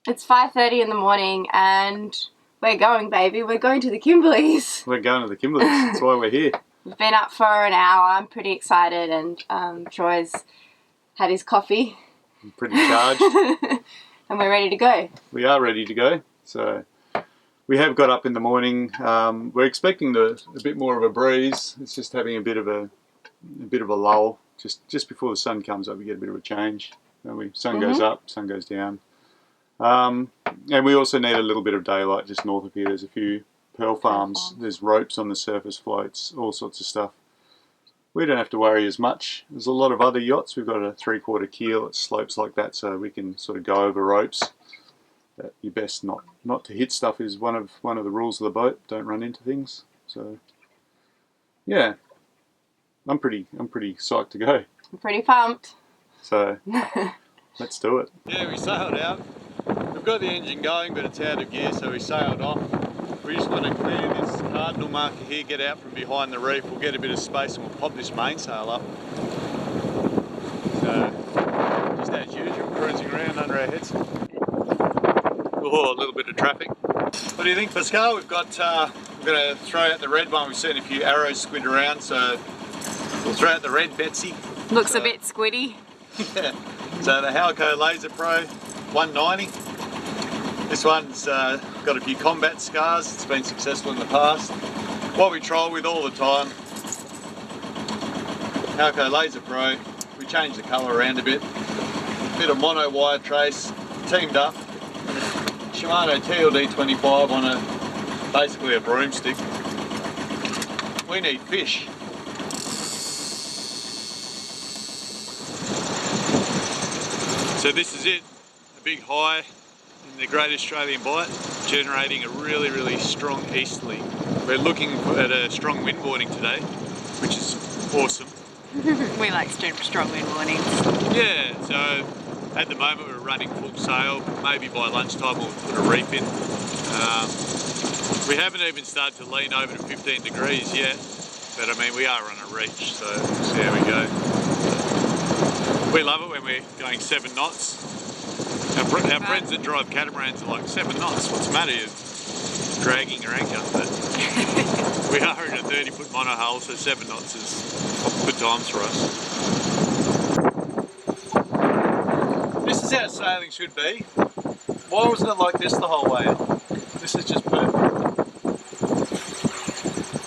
It's 5:30 in the morning and we're going, baby. We're going to the Kimberleys. We're going to the Kimberleys. That's why we're here. We've been up for an hour. I'm pretty excited, and Troy's had his coffee. I'm pretty charged. And we're ready to go. We are ready to go. So we have got up in the morning. We're expecting a bit more of a breeze. It's just having a bit of a lull. Just before the sun comes up, we get a bit of a change. Sun goes up, sun goes down. And we also need a little bit of daylight just north of here. There's a few pearl farms. There's ropes on the surface, floats, all sorts of stuff. We don't have to worry as much. There's a lot of other yachts. We've got a 3/4 keel. It slopes like that, so we can sort of go over ropes. But you're best not to hit stuff is one of the rules of the boat. Don't run into things. So yeah, I'm pretty psyched to go. I'm pretty pumped. So let's do it. Yeah, we sailed out. We've got the engine going, but it's out of gear, so we sailed off. We just want to clear this cardinal marker here, get out from behind the reef. We'll get a bit of space and we'll pop this mainsail up. So, just as usual, cruising around under our heads. Oh, a little bit of traffic. What do you think, Pascal? We've got, we're going to throw out the red one. We've seen a few arrows squid around, so we'll throw out the red Betsy. Looks a bit squiddy. Yeah. So the Halco Laser Pro 190. This one's got a few combat scars. It's been successful in the past. What we troll with all the time. Halco Laser Pro. We changed the colour around a bit. Bit of mono wire trace. Teamed up. Shimano TLD25 on basically a broomstick. We need fish. So this is it, a big high in the Great Australian Bight, generating a really strong easterly. We're looking at a strong wind warning today, which is awesome. We like strong wind warnings. Yeah, so at the moment we're running full sail, but maybe by lunchtime we'll put a reef in. We haven't even started to lean over to 15 degrees yet, but I mean we are on a reach, so we'll see how we go. We love it when we're going 7 knots. Our friends that drive catamarans are like, 7 knots, what's the matter? You're dragging your anchor. But we are in a 30-foot monohull, so 7 knots is good times for us. This is how sailing should be. Why wasn't it like this the whole way up? This is just perfect.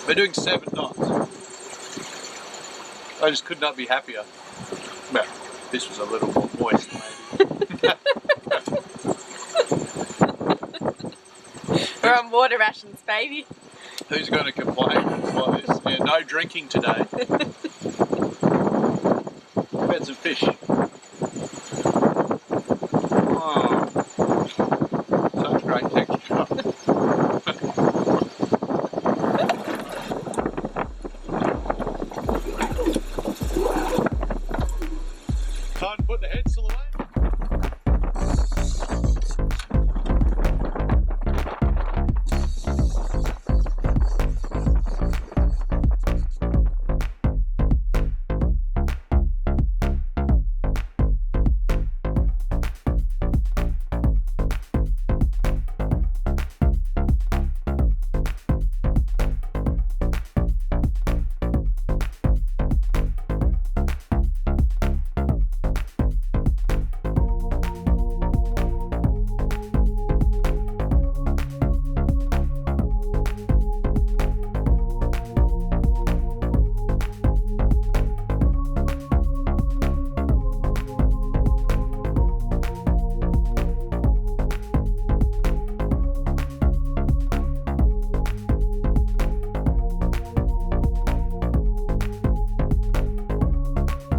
We're doing 7 knots. I just could not be happier. Well, this was a little more moist, maybe. We're on water rations, baby. Who's going to complain like this? Yeah, no drinking today. We've had some fish. Oh, such great texture. Time to put the headsail away.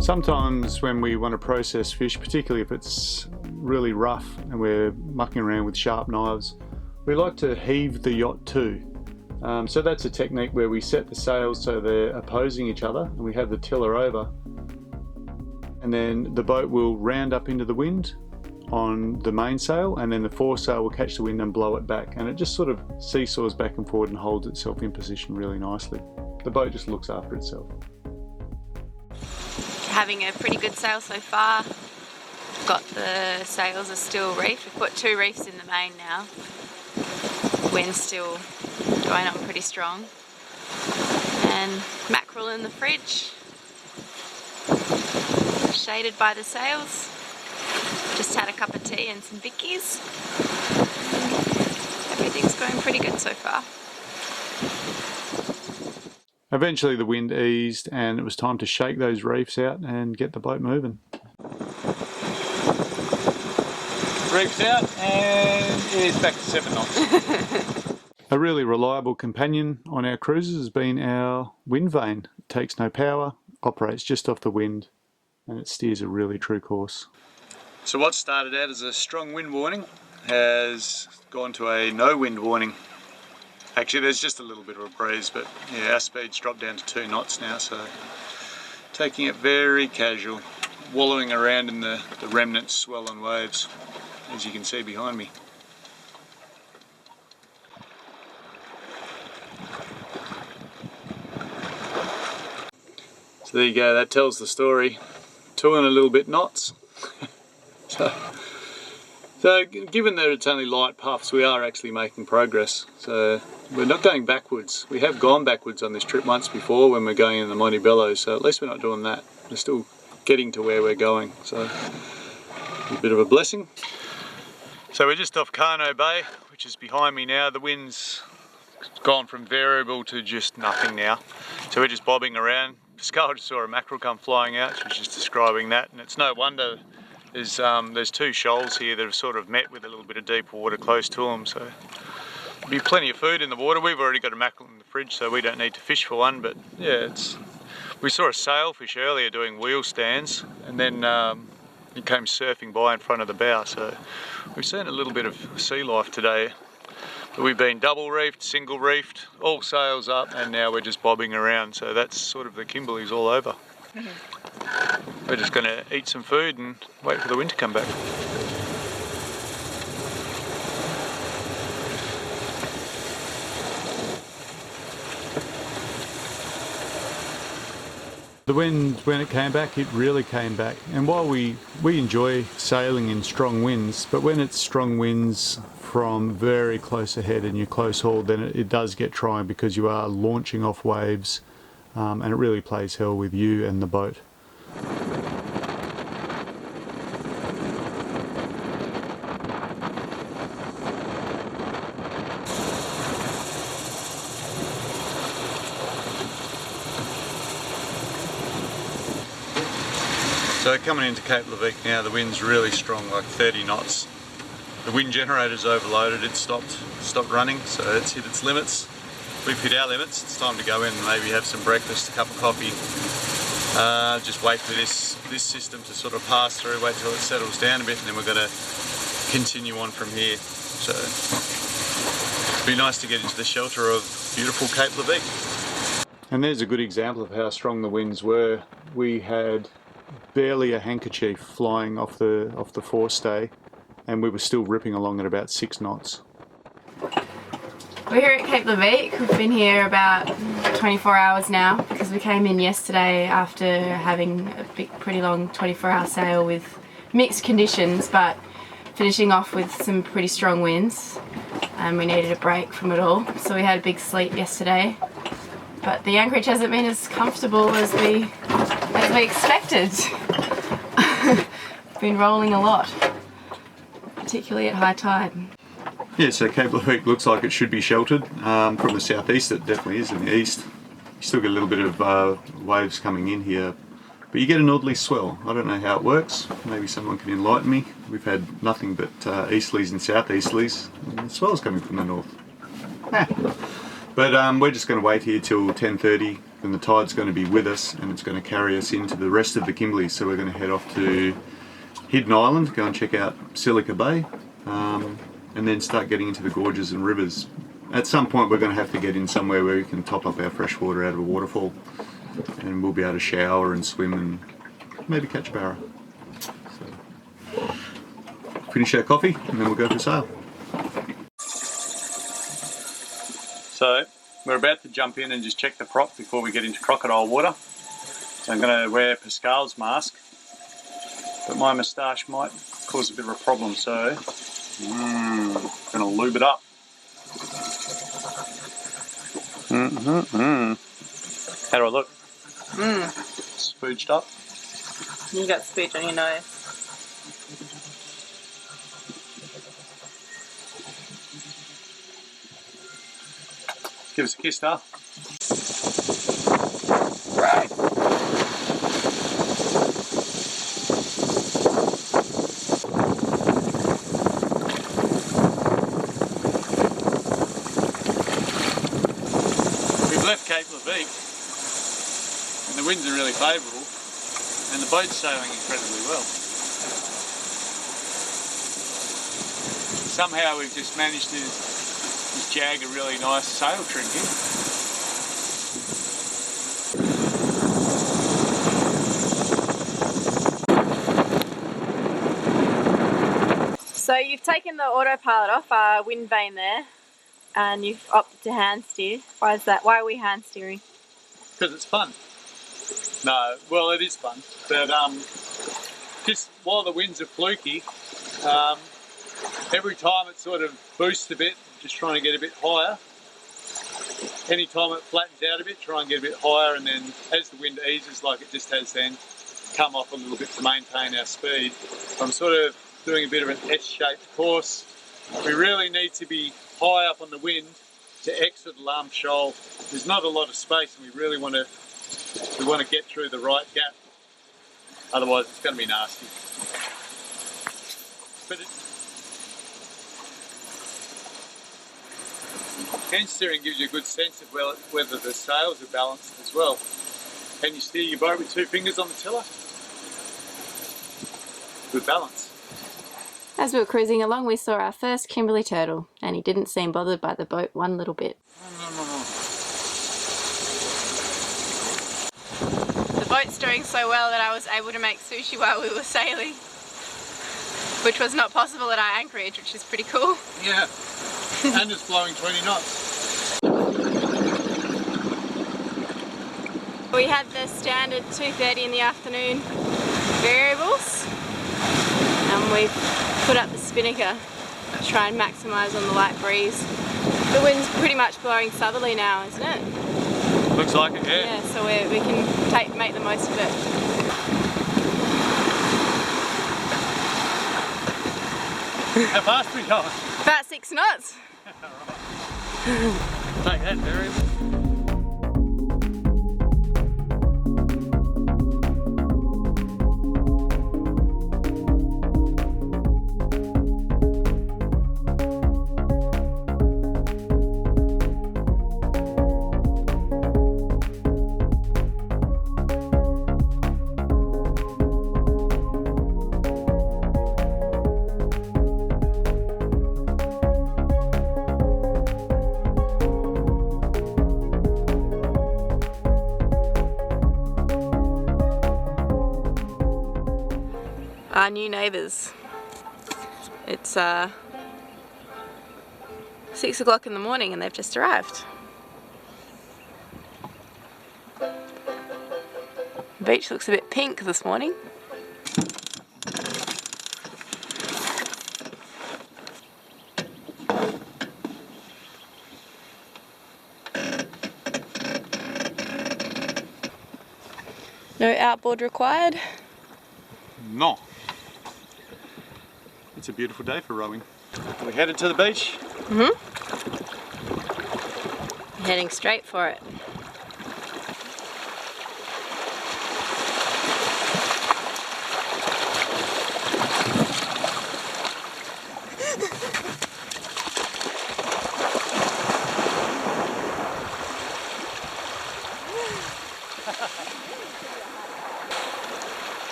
Sometimes when we want to process fish, particularly if it's really rough and we're mucking around with sharp knives, we like to heave the yacht too. So that's a technique where we set the sails so they're opposing each other and we have the tiller over, and then the boat will round up into the wind on the mainsail, and then the foresail will catch the wind and blow it back, and it just sort of seesaws back and forward and holds itself in position really nicely. The boat just looks after itself. Having a pretty good sail so far. got the sails are still reefed. We've put 2 reefs in the main now. The wind's still going on pretty strong. And mackerel in the fridge, shaded by the sails. Just had a cup of tea and some bickies. Everything's going pretty good so far. Eventually the wind eased and it was time to shake those reefs out and get the boat moving. Reefs out and it's back to 7 knots. A really reliable companion on our cruises has been our wind vane. It takes no power, operates just off the wind, and it steers a really true course. So what started out as a strong wind warning has gone to a no wind warning. Actually there's just a little bit of a breeze, but yeah, our speed's dropped down to 2 knots now, so taking it very casual, wallowing around in the remnant swell and waves, as you can see behind me. So there you go, that tells the story. 2 and a little bit knots. So given that it's only light puffs, we are actually making progress. So we're not going backwards. We have gone backwards on this trip once before when we're going in the Montebello, so at least we're not doing that. We're still getting to where we're going, so a bit of a blessing. So we're just off Carno Bay, which is behind me now. The wind's gone from variable to just nothing now. So we're just bobbing around. Pascal just saw a mackerel come flying out. She was just describing that, and it's no wonder there's 2 shoals here that have sort of met with a little bit of deep water close to them, so there'll be plenty of food in the water. We've already got a mackerel in the fridge, so we don't need to fish for one, but yeah, we saw a sailfish earlier doing wheel stands, and then he came surfing by in front of the bow, so we've seen a little bit of sea life today. But we've been double reefed, single reefed, all sails up, and now we're just bobbing around, so that's sort of the Kimberley's all over. We're just going to eat some food and wait for the wind to come back. The wind, when it came back, it really came back. And while we enjoy sailing in strong winds, but when it's strong winds from very close ahead and you're close hauled, then it does get trying because you are launching off waves, and it really plays hell with you and the boat. So coming into Cape Leveque now, the wind's really strong, like 30 knots. The wind generator's overloaded, it's stopped running, so it's hit its limits. We've hit our limits, it's time to go in and maybe have some breakfast, a cup of coffee. Just wait for this system to sort of pass through, wait till it settles down a bit, and then we're going to continue on from here. So it'd be nice to get into the shelter of beautiful Cape Leveque. And there's a good example of how strong the winds were. We had barely a handkerchief flying off the forestay, and we were still ripping along at about 6 knots. We're here at Cape Leveque. We've been here about 24 hours now because we came in yesterday after having a pretty long 24-hour sail with mixed conditions, but finishing off with some pretty strong winds, and we needed a break from it all. So we had a big sleep yesterday, but the anchorage hasn't been as comfortable as we expected. Been rolling a lot, particularly at high tide. Yeah, so Cape Leveque looks like it should be sheltered. From the southeast it definitely is. In the east you still get a little bit of waves coming in here, but you get a northerly swell. I don't know how it works, maybe someone can enlighten me. We've had nothing but easterlies and southeasterlies, and the swell's coming from the north. But we're just going to wait here till 10:30, and the tide's going to be with us and it's going to carry us into the rest of the Kimberley. So we're going to head off to Hidden Island, go and check out Silica Bay, and then start getting into the gorges and rivers. At some point we're going to have to get in somewhere where we can top up our fresh water out of a waterfall, and we'll be able to shower and swim and maybe catch a barra. So, finish our coffee and then we'll go for sail. So we're about to jump in and just check the prop before we get into crocodile water. So I'm going to wear Pascal's mask but my moustache might cause a bit of a problem, so gonna lube it up. How do I look? Spooged up. You got spooge on your nose. Give us a kiss, Star. We've left Cape Leveque and the winds are really favourable and the boat's sailing incredibly well. Somehow we've just managed to jag a really nice sail trim here. So you've taken the autopilot off our wind vane there and you've opted to hand steer. Why is that? Why are we hand steering? Because it's fun. No, well it is fun, but just while the winds are fluky, every time it sort of boosts a bit, just trying to get a bit higher. Any time it flattens out a bit, try and get a bit higher, and then as the wind eases like it just has then, come off a little bit to maintain our speed. I'm sort of doing a bit of an S-shaped course. We really need to be high up on the wind to exit Alarm Shoal. There's not a lot of space and we really want to get through the right gap. Otherwise it's going to be nasty. But hand steering gives you a good sense of whether the sails are balanced as well. Can you steer your boat with 2 fingers on the tiller? Good balance. As we were cruising along, we saw our first Kimberley turtle, and he didn't seem bothered by the boat one little bit. The boat's doing so well that I was able to make sushi while we were sailing, which was not possible at our anchorage, which is pretty cool. Yeah, and it's blowing 20 knots. We had the standard 2:30 in the afternoon variables, and we've put up the spinnaker to try and maximise on the light breeze. The wind's pretty much blowing southerly now, isn't it? Looks like it, yeah. Yeah, so we can make the most of it. How fast are we going? About 6 knots. Take that variable. Our new neighbours. It's 6 o'clock in the morning and they've just arrived. The beach looks a bit pink this morning. No outboard required. No. It's a beautiful day for rowing. We're headed to the beach. Heading straight for it.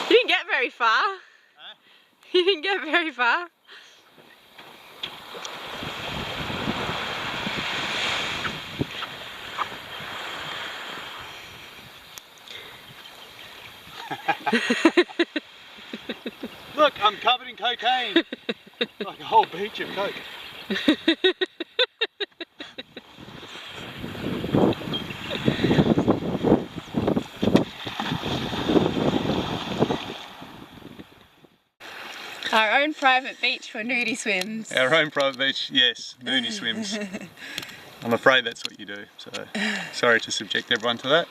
You didn't get very far. Huh? You didn't get very far. Look, I'm covered in cocaine. Like a whole beach of coke. Our own private beach for nudie swims. Our own private beach, yes, nudie swims. I'm afraid that's what you do, so sorry to subject everyone to that.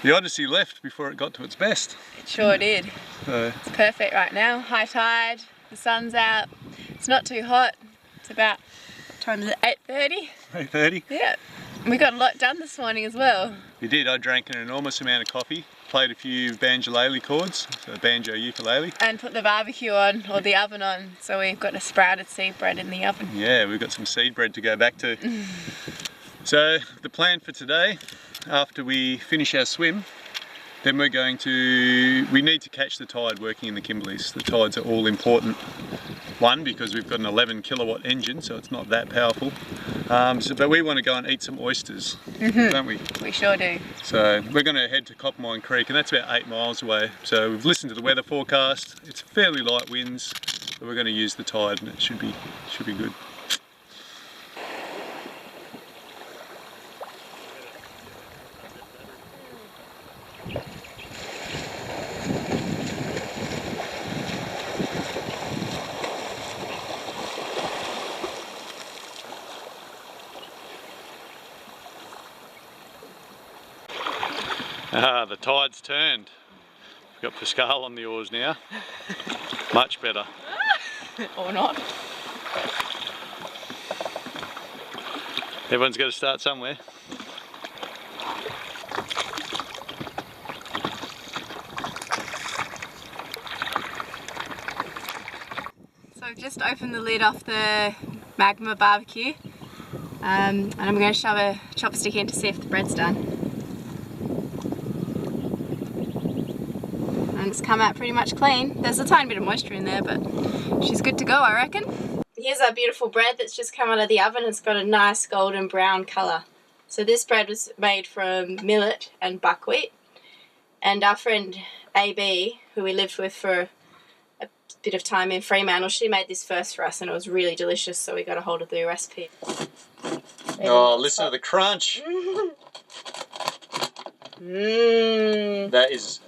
The Odyssey left before it got to its best. It sure did. So, it's perfect right now, high tide, the sun's out, it's not too hot. It's about, what time is it, 8:30? 8:30? Yeah. We got a lot done this morning as well. We did. I drank an enormous amount of coffee, played a few banjolele chords, so banjo ukulele. And put the barbecue on, or the oven on, so we've got a sprouted seed bread in the oven. Yeah, we've got some seed bread to go back to. So the plan for today, after we finish our swim, then we need to catch the tide working in the Kimberleys. The tides are all important. One, because we've got an 11 kilowatt engine, so it's not that powerful. But we want to go and eat some oysters, don't we? We sure do. So we're going to head to Coppermine Creek, and that's about 8 miles away. So we've listened to the weather forecast. It's fairly light winds, but we're going to use the tide, and it should be good. The tide's turned. We've got Pascal on the oars now. Much better. Or not. Everyone's got to start somewhere. So I've just opened the lid off the magma barbecue, and I'm going to shove a chopstick in to see if the bread's done. And it's come out pretty much clean. There's a tiny bit of moisture in there, but she's good to go, I reckon. Here's our beautiful bread that's just come out of the oven. It's got a nice golden brown colour. So this bread was made from millet and buckwheat. And our friend AB, who we lived with for a bit of time in Fremantle, she made this first for us and it was really delicious, so we got a hold of the recipe. Oh, listen to the crunch. That is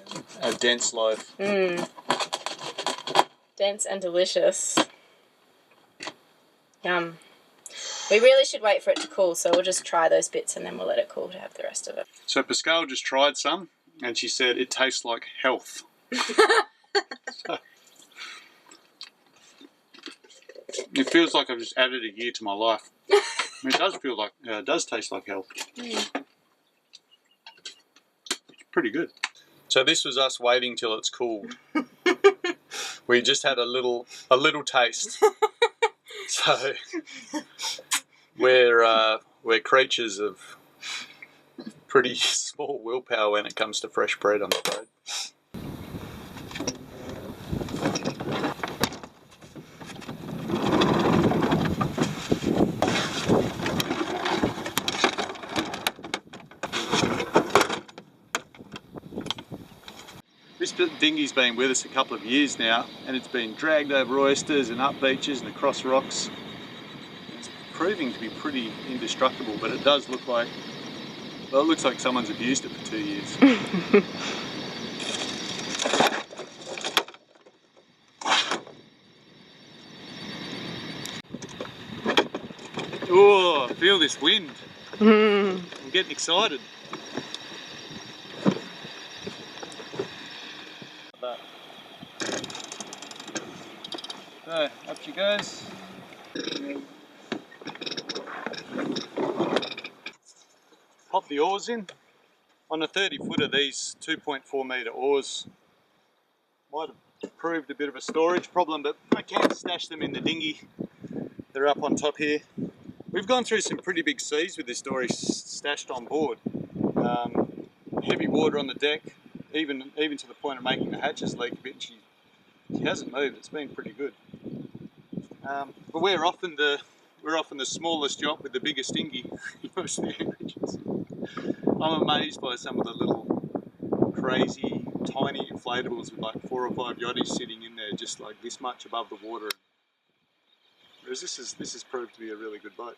a dense loaf. Dense and delicious. Yum. We really should wait for it to cool, so we'll just try those bits and then we'll let it cool to have the rest of it. So Pascal just tried some and she said it tastes like health. It feels like I've just added a year to my life. I mean, it does feel like, it does taste like health. Pretty good. So this was us waiting till it's cooled. We just had a little taste. So we're creatures of pretty small willpower when it comes to fresh bread, I'm afraid. This dinghy's been with us a couple of years now, and it's been dragged over oysters and up beaches and across rocks. It's proving to be pretty indestructible, but it does look like, well, it looks like someone's abused it for 2 years. Oh, feel this wind. I'm getting excited. So, up she goes. Pop the oars in. On a 30 footer, these 2.4 metre oars might have proved a bit of a storage problem, but I can stash them in the dinghy. They're up on top here. We've gone through some pretty big seas with this dory stashed on board. Heavy water on the deck, even to the point of making the hatches leak a bit. And she hasn't moved. It's been pretty good. But we're often the smallest yacht with the biggest dinghy in most of the anchorages. I'm amazed by some of the little crazy tiny inflatables with like 4 or 5 yachties sitting in there just like this much above the water. Whereas this has proved to be a really good boat.